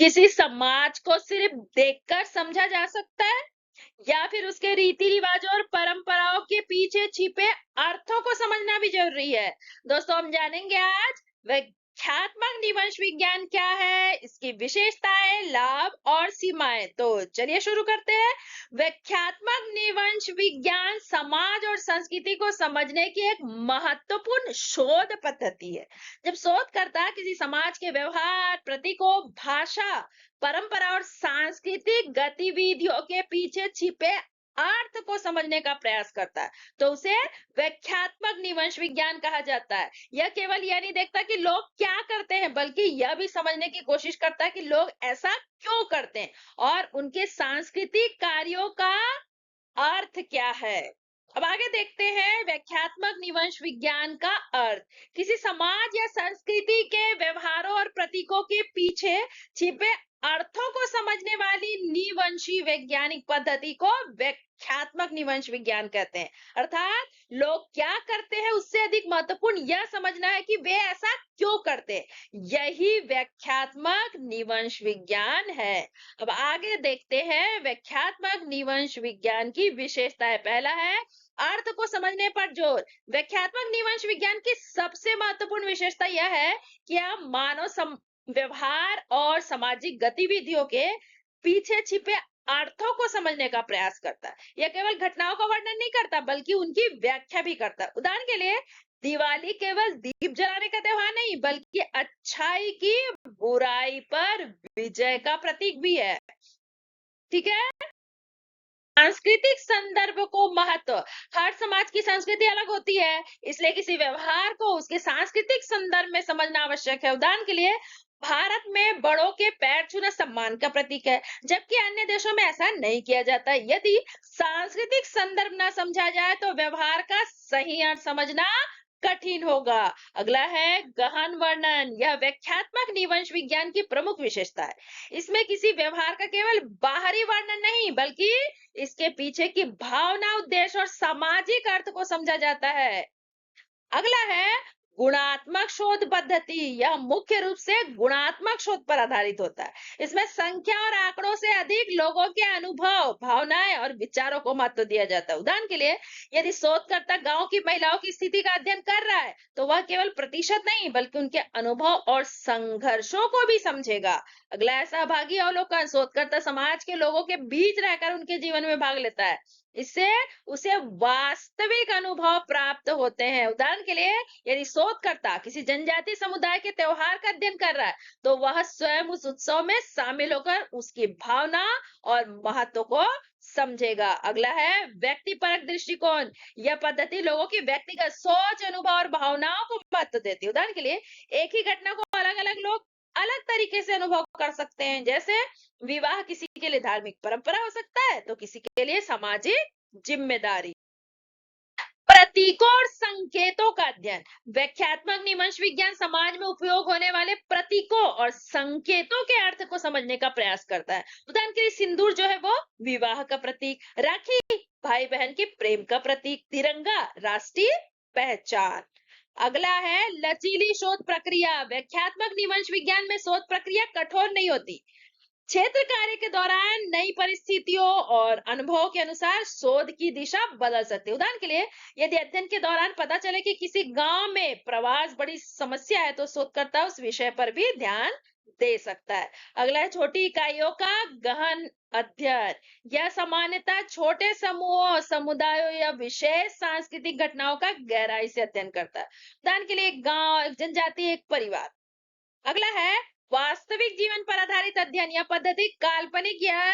किसी समाज को सिर्फ देखकर समझा जा सकता है या फिर उसके रीति रिवाजों और परंपराओं के पीछे छिपे अर्थों को समझना भी जरूरी है। दोस्तों, हम जानेंगे आज व्याख्यात्मक निवंश विज्ञान क्या है, इसकी विशेषताएं, लाभ और सीमाएं। तो चलिए शुरू करते हैं। व्याख्यात्मक निवंश विज्ञान समाज और संस्कृति को समझने की एक महत्वपूर्ण शोध पद्धति है। जब शोधकर्ता किसी समाज के व्यवहार, प्रतीकों, भाषा, परंपरा और सांस्कृतिक गतिविधियों के पीछे छिपे अर्थ को समझने का प्रयास करता है तो उसे व्याख्यात्मक निवंश विज्ञान कहा जाता है। यह केवल यह नहीं देखता कि लोग क्या करते हैं, बल्कि यह भी समझने की कोशिश करता है कि लोग ऐसा क्यों करते हैं और उनके सांस्कृतिक कार्यों का अर्थ क्या है। अब आगे देखते हैं व्याख्यात्मक निवंश विज्ञान का अर्थ। किसी समाज या संस्कृति के व्यवहारों और प्रतीकों के पीछे छिपे अर्थों को समझने वाली निवंशी वैज्ञानिक पद्धति को व्याख्यात्मक निवंश विज्ञान कहते हैं। अर्थात लोग क्या करते हैं उससे अधिक महत्वपूर्ण यह समझना है कि वे ऐसा क्यों करते हैं। यही व्याख्यात्मक निवंश विज्ञान है। अब आगे देखते हैं व्याख्यात्मक निवंश विज्ञान की विशेषताएं। पहला है अर्थ को समझने पर जोर। व्याख्यात्मक निवंश विज्ञान की सबसे महत्वपूर्ण विशेषता यह है कि यह मानव व्यवहार और सामाजिक गतिविधियों के पीछे छिपे अर्थों को समझने का प्रयास करता है। यह केवल घटनाओं का वर्णन नहीं करता बल्कि उनकी व्याख्या भी करता है। उदाहरण के लिए दिवाली केवल दीप जलाने का त्योहार नहीं बल्कि अच्छाई की बुराई पर विजय का प्रतीक भी है। ठीक है। सांस्कृतिक संदर्भ को महत्व। हर समाज की संस्कृति अलग होती है, इसलिए किसी व्यवहार को उसके सांस्कृतिक संदर्भ में समझना आवश्यक है। उदाहरण के लिए भारत में बड़ों के पैर छूना सम्मान का प्रतीक है, जबकि अन्य देशों में ऐसा नहीं किया जाता। यदि सांस्कृतिक संदर्भ न समझा जाए तो व्यवहार का सही अर्थ समझना कठिन होगा। अगला है गहन वर्णन। यह व्याख्यात्मक निवंश विज्ञान की प्रमुख विशेषता है। इसमें किसी व्यवहार का केवल बाहरी वर्णन नहीं बल्कि इसके पीछे की भावना, उद्देश्य और सामाजिक अर्थ को समझा जाता है। अगला है गुणात्मक शोध पद्धति। यह मुख्य रूप से गुणात्मक शोध पर आधारित होता है। इसमें संख्या और आंकड़ों से अधिक लोगों के अनुभव, भावनाएं और विचारों को महत्व दिया जाता है। उदाहरण के लिए यदि शोधकर्ता गांव की महिलाओं की स्थिति का अध्ययन कर रहा है तो वह केवल प्रतिशत नहीं बल्कि उनके अनुभव और संघर्षों को भी समझेगा। अगला है सहभागी अवलोकन। शोधकर्ता समाज के लोगों के बीच रहकर उनके जीवन में भाग लेता है। इससे उसे वास्तविक अनुभव प्राप्त होते हैं। उदाहरण के लिए यदि शोधकर्ता किसी जनजाति समुदाय के त्योहार का अध्ययन कर रहा है तो वह स्वयं उस उत्सव में शामिल होकर उसकी भावना और महत्व को समझेगा। अगला है व्यक्तिपरक दृष्टिकोण। यह पद्धति लोगों की व्यक्तिगत सोच, अनुभव और भावनाओं को महत्व देती है। उदाहरण के लिए एक ही घटना को अलग अलग लोग अलग तरीके से अनुभव कर सकते हैं। जैसे विवाह किसी के लिए धार्मिक परंपरा हो सकता है तो किसी के लिए सामाजिक जिम्मेदारी। प्रतीकों और संकेतों का अध्ययन। व्याख्यात्मक निवंश विज्ञान समाज में उपयोग होने वाले प्रतीकों और संकेतों के अर्थ को समझने का प्रयास करता है। उदाहरण के लिए सिंदूर जो है वो विवाह का प्रतीक, राखी भाई बहन के प्रेम का प्रतीक, तिरंगा राष्ट्रीय पहचान। अगला है लचीली शोध प्रक्रिया। व्याख्यात्मक निवंश विज्ञान में शोध प्रक्रिया कठोर नहीं होती। क्षेत्र कार्य के दौरान नई परिस्थितियों और अनुभवों के अनुसार शोध की दिशा बदल सकती है। उदाहरण के लिए यदि अध्ययन के दौरान पता चले कि किसी गांव में प्रवास बड़ी समस्या है तो शोधकर्ता उस विषय पर भी ध्यान दे सकता है। अगला है छोटी इकाइयों का गहन अध्ययन। यह सामान्यतः छोटे समूहों, समुदायों या विशेष सांस्कृतिक घटनाओं का गहराई से अध्ययन करता है। उदाहरण के लिए एक गांव, एक जनजाति, एक परिवार। अगला है वास्तविक जीवन पर आधारित अध्ययन। यह पद्धति काल्पनिक या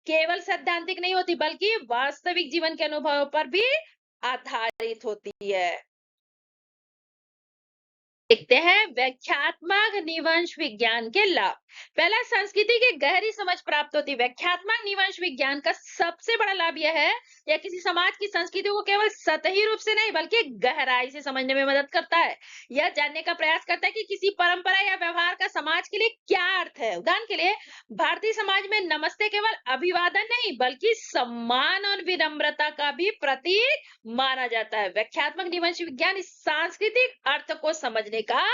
केवल सैद्धांतिक नहीं होती बल्कि वास्तविक जीवन के अनुभवों पर भी आधारित होती है। देखते हैं व्याख्यात्मक निवंश विज्ञान के लाभ। पहला, संस्कृति की गहरी समझ प्राप्त होती है। व्याख्यात्मक निवंश विज्ञान का सबसे बड़ा लाभ यह है यह किसी समाज की संस्कृति को केवल सतही रूप से नहीं बल्कि गहराई से समझने में मदद करता है। यह जानने का प्रयास करता है कि किसी परंपरा या व्यवहार का समाज के लिए क्या अर्थ है। उदाहरण के लिए भारतीय समाज में नमस्ते केवल अभिवादन नहीं बल्कि सम्मान और विनम्रता का भी प्रतीक माना जाता है। व्याख्यात्मक निवंश विज्ञान इस सांस्कृतिक अर्थ को समझने का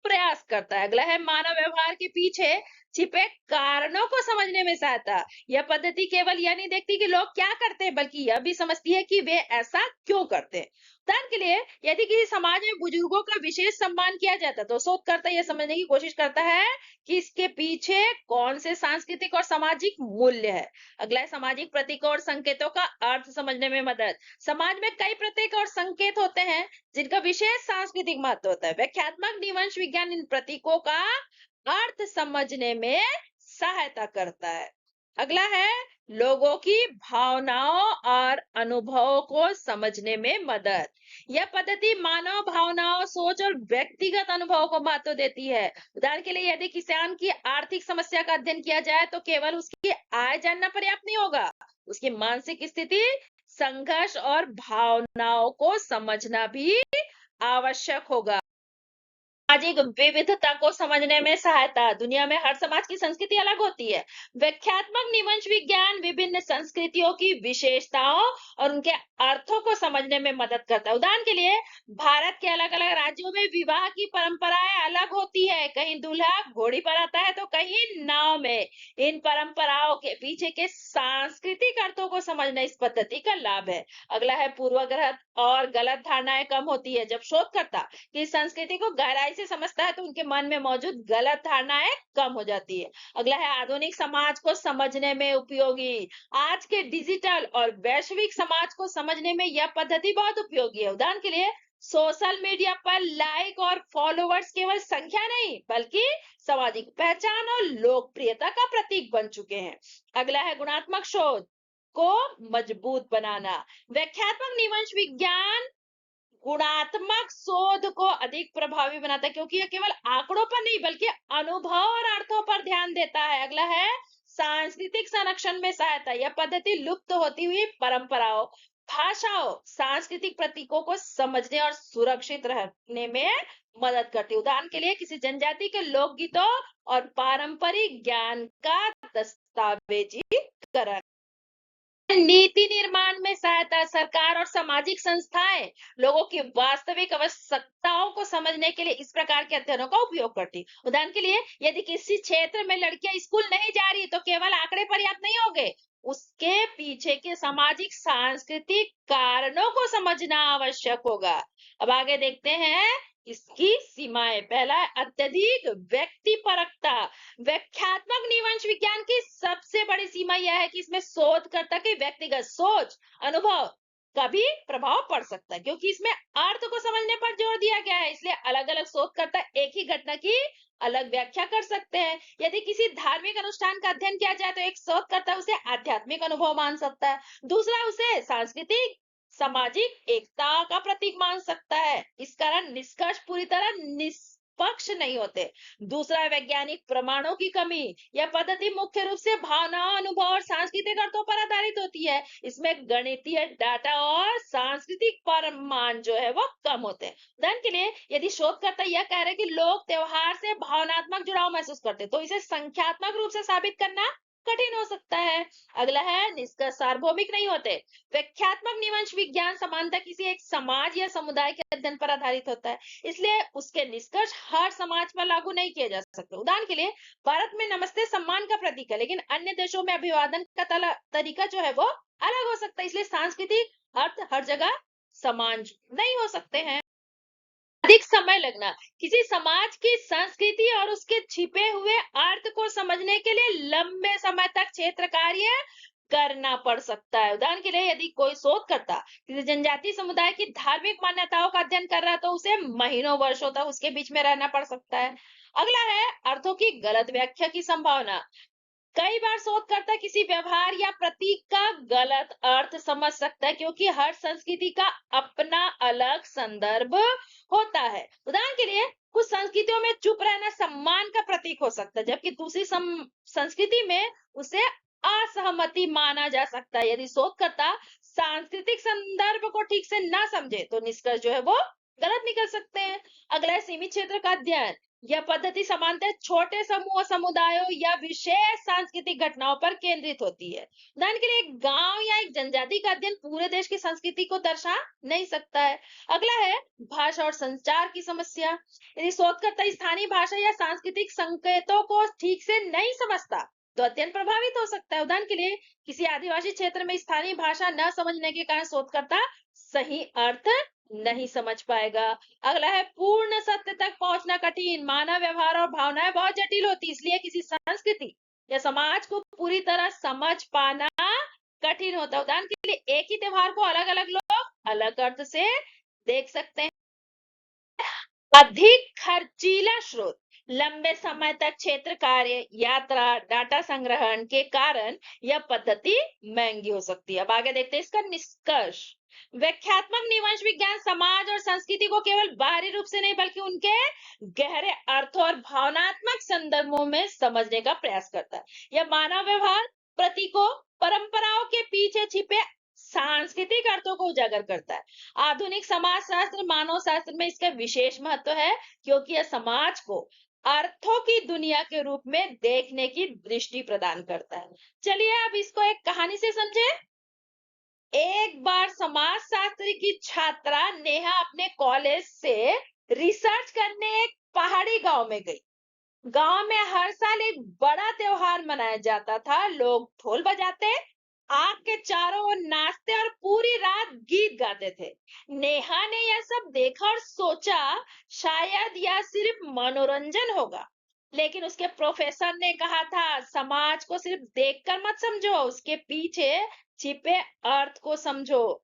प्रयास करता है। अगला है मानव व्यवहार के पीछे छिपे कारणों को समझने में सहायता। यह पद्धति केवल यह नहीं देखती कि लोग क्या करते हैं, बल्कि यह भी समझती है कि वे ऐसा क्यों करते हैं। उदाहरण के लिए, यदि किसी समाज में बुजुर्गों का विशेष सम्मान किया जाता है, तो शोधकर्ता यह समझने की कोशिश करता है कि इसके पीछे कौन से सांस्कृतिक और सामाजिक मूल्य है। अगला है सामाजिक प्रतीकों और संकेतों का अर्थ समझने में मदद। समाज में कई प्रतीक और संकेत होते हैं जिनका विशेष सांस्कृतिक महत्व होता है। व्याख्यात्मक निवंश विज्ञान इन प्रतीकों का अर्थ समझने में सहायता करता है। अगला है लोगों की भावनाओं और अनुभवों को समझने में मदद। यह पद्धति मानव भावनाओं, सोच और व्यक्तिगत अनुभवों को महत्व देती है। उदाहरण के लिए, यदि किसान की आर्थिक समस्या का अध्ययन किया जाए तो केवल उसकी आय जानना पर्याप्त नहीं होगा, उसकी मानसिक स्थिति, संघर्ष और भावनाओं को समझना भी आवश्यक होगा। सामाजिक विविधता को समझने में सहायता। दुनिया में हर समाज की संस्कृति अलग होती है। व्याख्यात्मक निवंश विज्ञान विभिन्न संस्कृतियों की विशेषताओं और उनके अर्थों को समझने में मदद करता है। उदाहरण के लिए, भारत के अलग अलग राज्यों में विवाह की परंपराएं अलग होती है। कहीं दूल्हा घोड़ी पर आता है तो कहीं नाव में। इन परंपराओं के पीछे के सांस्कृतिक अर्थों को समझना इस पद्धति का लाभ है। अगला है पूर्वाग्रह और गलत धारणाएं कम होती है। जब शोधकर्ता कि संस्कृति को गहराई से समझता है तो उनके मन में मौजूद गलत धारणाएं कम हो जाती है। अगला है आधुनिक समाज को समझने में उपयोगी। आज के डिजिटल और वैश्विक समाज को समझने में यह पद्धति बहुत उपयोगी है। उदाहरण के लिए, सोशल मीडिया पर लाइक और फॉलोवर्स केवल संख्या नहीं बल्कि सामाजिक पहचान और लोकप्रियता का प्रतीक बन चुके हैं। अगला है गुणात्मक शोध को मजबूत बनाना। व्याख्यात्मक निवंश विज्ञान गुणात्मक शोध को अधिक प्रभावी बनाता है, क्योंकि यह केवल आंकड़ों पर नहीं बल्कि अनुभव और अर्थों पर ध्यान देता है। अगला है सांस्कृतिक संरक्षण में सहायता। यह पद्धति लुप्त होती हुई परंपराओं, भाषाओं, सांस्कृतिक प्रतीकों को समझने और सुरक्षित रखने में मदद करती है। उदाहरण के लिए, किसी जनजाति के लोकगीतों और पारंपरिक ज्ञान का दस्तावेजीकरण। नीति निर्माण में सहायता। सरकार और सामाजिक संस्थाएं लोगों की वास्तविक आवश्यकताओं को समझने के लिए इस प्रकार के अध्ययनों का उपयोग करती। उदाहरण के लिए, यदि किसी क्षेत्र में लड़कियां स्कूल नहीं जा रही तो केवल आंकड़े पर्याप्त नहीं होंगे, उसके पीछे के सामाजिक सांस्कृतिक कारणों को समझना आवश्यक होगा। अब आगे देखते हैं इसकी सीमाएं। पहला है अत्यधिक व्यक्तिपरकता। व्याख्यात्मक निवंश विज्ञान की सबसे बड़ी सीमा यह है कि इसमें शोधकर्ता की व्यक्तिगत सोच, अनुभव का भी प्रभाव पड़ सकता है, क्योंकि इसमें अर्थ को समझने पर जोर दिया गया है। इसलिए अलग अलग शोधकर्ता एक ही घटना की अलग व्याख्या कर सकते हैं। यदि किसी धार्मिक अनुष्ठान का अध्ययन किया जाए तो एक शोधकर्ता उसे आध्यात्मिक अनुभव मान सकता है, दूसरा उसे सांस्कृतिक सामाजिक एकता का प्रतीक मान सकता है। इस कारण निष्कर्ष पूरी तरह निष्पक्ष नहीं होते। दूसरा, वैज्ञानिक प्रमाणों की कमी। यह पद्धति मुख्य रूप से भावनाओं, अनुभव और सांस्कृतिक अर्थों पर आधारित होती है। इसमें गणितीय डाटा और सांस्कृतिक प्रमाण जो है वो कम होते हैं। उदाहरण के लिए, यदि शोधकर्ता यह कह रहे हैं कि लोग त्योहार से भावनात्मक जुड़ाव महसूस करते हैं, तो इसे संख्यात्मक रूप से साबित करना कठिन हो सकता है। अगला है निष्कर्ष सार्वभौमिक नहीं होते। व्याख्यात्मक निवंश विज्ञान समानता किसी एक समाज या समुदाय के अध्ययन पर आधारित होता है, इसलिए उसके निष्कर्ष हर समाज पर लागू नहीं किए जा सकते। उदाहरण के लिए, भारत में नमस्ते सम्मान का प्रतीक है, लेकिन अन्य देशों में अभिवादन का तरीका जो है वो अलग हो सकता है। इसलिए सांस्कृतिक अर्थ हर जगह समान नहीं हो सकते हैं। अधिक समय लगना। किसी समाज की संस्कृति और उसके छिपे हुए अर्थ को समझने के लिए लंबे समय तक क्षेत्र कार्य करना पड़ सकता है। उदाहरण के लिए, यदि कोई शोधकर्ता किसी जनजाति समुदाय की धार्मिक मान्यताओं का अध्ययन कर रहा है तो उसे महीनों वर्षों तक उसके बीच में रहना पड़ सकता है। अगला है अर्थों की गलत व्याख्या की संभावना। कई बार शोधकर्ता किसी व्यवहार या प्रतीक का गलत अर्थ समझ सकता है, क्योंकि हर संस्कृति का अपना अलग संदर्भ होता है। उदाहरण के लिए, कुछ संस्कृतियों में चुप रहना सम्मान का प्रतीक हो सकता है, जबकि दूसरी संस्कृति में उसे असहमति माना जा सकता है। यदि शोधकर्ता सांस्कृतिक संदर्भ को ठीक से ना समझे तो निष्कर्ष जो है वो गलत निकल सकते हैं। अगला है सीमित क्षेत्र का अध्ययन। यह पद्धति सामान्यतः छोटे समूह समुदायों या विशेष सांस्कृतिक घटनाओं पर केंद्रित होती है। उदाहरण के लिए एक गांव या एक जनजाति का अध्ययन पूरे देश की संस्कृति को दर्शा नहीं सकता है। अगला है भाषा और संचार की समस्या। यदि शोधकर्ता स्थानीय भाषा या सांस्कृतिक संकेतों को ठीक से नहीं समझता तो अध्ययन प्रभावित हो सकता है। उदाहरण के लिए किसी आदिवासी क्षेत्र में स्थानीय भाषा न समझने के कारण शोधकर्ता सही अर्थ नहीं समझ पाएगा। अगला है पूर्ण सत्य तक पहुंचना कठिन। मानव व्यवहार और भावनाएं बहुत जटिल होती, इसलिए किसी संस्कृति या समाज को पूरी तरह समझ पाना कठिन होता है। उदाहरण के लिए एक ही त्योहार को अलग अलग लोग अलग अर्थ से देख सकते हैं। अधिक खर्चीला स्रोत। लंबे समय तक क्षेत्र कार्य, यात्रा, डाटा संग्रहण के कारण यह पद्धति महंगी हो सकती है। अब आगे देखते हैं इसका निष्कर्ष। व्याख्यात्मक निवंश विज्ञान समाज और संस्कृति को केवल बाहरी रूप से नहीं बल्कि उनके गहरे अर्थों और भावनात्मक संदर्भों में समझने का प्रयास करता है। यह मानव व्यवहार, प्रतीकों, परंपराओं के पीछे छिपे सांस्कृतिक अर्थों को उजागर करता है। आधुनिक समाजशास्त्र, मानव शास्त्र में इसका विशेष महत्व है क्योंकि यह समाज को अर्थों की दुनिया के रूप में देखने की दृष्टि प्रदान करता है। चलिए अब इसको एक कहानी से समझे। एक बार समाजशास्त्र की छात्रा नेहा अपने कॉलेज से रिसर्च करने एक पहाड़ी गांव में गई। गांव में हर साल एक बड़ा त्योहार मनाया जाता था। लोग ढोल बजाते, आग के चारों ओर नाचते और पूरी रात गीत गाते थे। नेहा ने यह सब देखा और सोचा शायद यह सिर्फ मनोरंजन होगा, लेकिन उसके प्रोफेसर ने कहा था समाज को सिर्फ देखकर मत समझो, उसके पीछे छिपे अर्थ को समझो।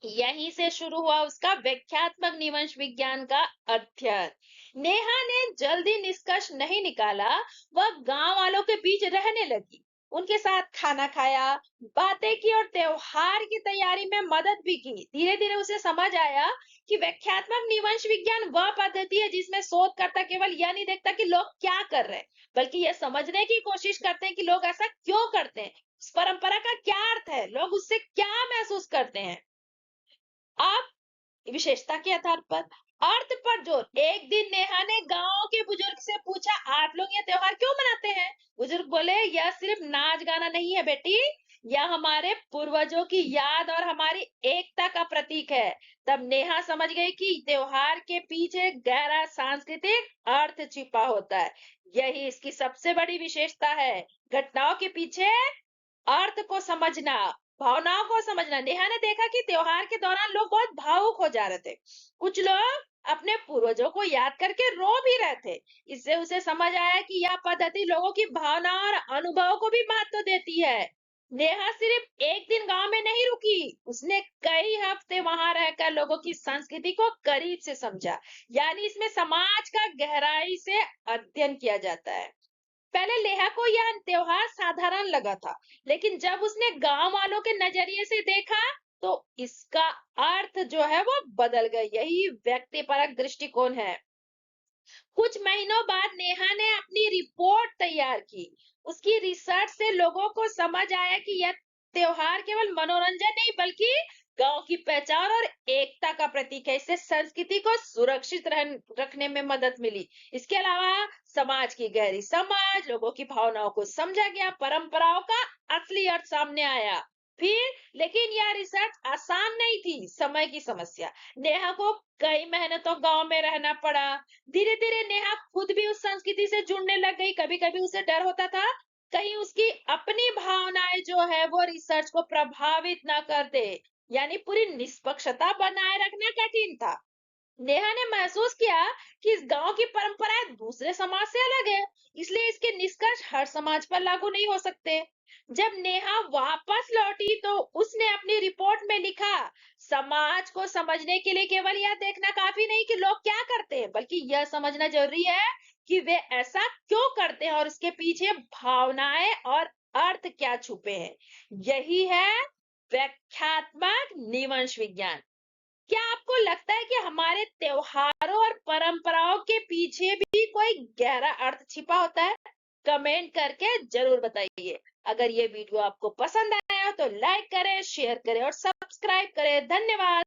यहीं से शुरू हुआ उसका व्याख्यात्मक निवंश विज्ञान का अध्ययन। नेहा ने जल्दी निष्कर्ष नहीं निकाला, वह गांव वालों के बीच रहने लगी, उनके साथ खाना खाया, बातें की और त्योहार की तैयारी में मदद भी की। धीरे धीरे उसे समझ आया कि व्याख्यात्मक निवंश विज्ञान वह पद्धति है जिसमें शोधकर्ता केवल यह नहीं देखता कि लोग क्या कर रहे हैं, बल्कि यह समझने की कोशिश करते हैं कि लोग ऐसा क्यों करते हैं, उस परंपरा का क्या अर्थ है, लोग उससे क्या महसूस करते हैं। अब विशेषता के आधार पर अर्थ पर जोर। एक दिन नेहा ने गांव के बुजुर्ग से पूछा, आप लोग ये त्योहार क्यों मनाते हैं? बुजुर्ग बोले, यह सिर्फ नाच गाना नहीं है बेटी, यह हमारे पूर्वजों की याद और हमारी एकता का प्रतीक है। तब नेहा समझ गई कि त्योहार के पीछे गहरा सांस्कृतिक अर्थ छिपा होता है। यही इसकी सबसे बड़ी विशेषता है, घटनाओं के पीछे अर्थ को समझना, भावनाओं को समझना। नेहा ने देखा कि त्योहार के दौरान लोग बहुत भावुक हो जा रहे थे, कुछ लोग अपने पूर्वजों को याद करके रो भी रहे थे। इससे उसे समझ आया कि यह पद्धति लोगों की भावना और अनुभव को भी महत्व देती है। नेहा सिर्फ एक दिन गांव में नहीं रुकी, उसने कई हफ्ते वहां रहकर लोगों की संस्कृति को करीब से समझा। यानी इसमें समाज का गहराई से अध्ययन किया जाता है। पहले नेहा को यह त्योहार साधारण लगा था, लेकिन जब उसने गांव वालों के नजरिए से देखा तो इसका अर्थ जो है वो बदल गया। यही व्यक्तिपरक दृष्टिकोण है। कुछ महीनों बाद नेहा ने अपनी रिपोर्ट तैयार की। उसकी रिसर्च से लोगों को समझ आया कि यह त्योहार केवल मनोरंजन नहीं बल्कि गांव की पहचान और एकता का प्रतीक है। इससे संस्कृति को सुरक्षित रखने में मदद मिली। इसके अलावा समाज की गहरी समझ, लोगों की भावनाओं को समझा गया, परंपराओं का असली अर्थ सामने आया। फिर लेकिन यह रिसर्च आसान नहीं थी, समय की समस्या। नेहा को कई मेहनतों गांव में रहना पड़ा। धीरे धीरे नेहा खुद भी उस संस्कृति से जुड़ने लग गई। कभी कभी उसे डर होता था कहीं उसकी अपनी भावनाएं जो है वो रिसर्च को प्रभावित ना कर दे, यानी पूरी निष्पक्षता बनाए रखना कठिन था। नेहा ने महसूस किया कि इस गांव की परंपराएं दूसरे समाज से अलग है, इसलिए इसके निष्कर्ष हर समाज पर लागू नहीं हो सकते। जब नेहा वापस लौटी तो उसने अपनी रिपोर्ट में लिखा, समाज को समझने के लिए केवल यह देखना काफी नहीं कि लोग क्या करते हैं, बल्कि यह समझना जरूरी है कि वे ऐसा क्यों करते हैं और उसके पीछे भावनाएं और अर्थ क्या छुपे हैं। यही है व्याख्यात्मक निवंश विज्ञान। क्या आपको लगता है कि हमारे त्योहारों और परंपराओं के पीछे भी कोई गहरा अर्थ छिपा होता है? कमेंट करके जरूर बताइए। अगर ये वीडियो आपको पसंद आया हो तो लाइक करें, शेयर करें और सब्सक्राइब करें। धन्यवाद।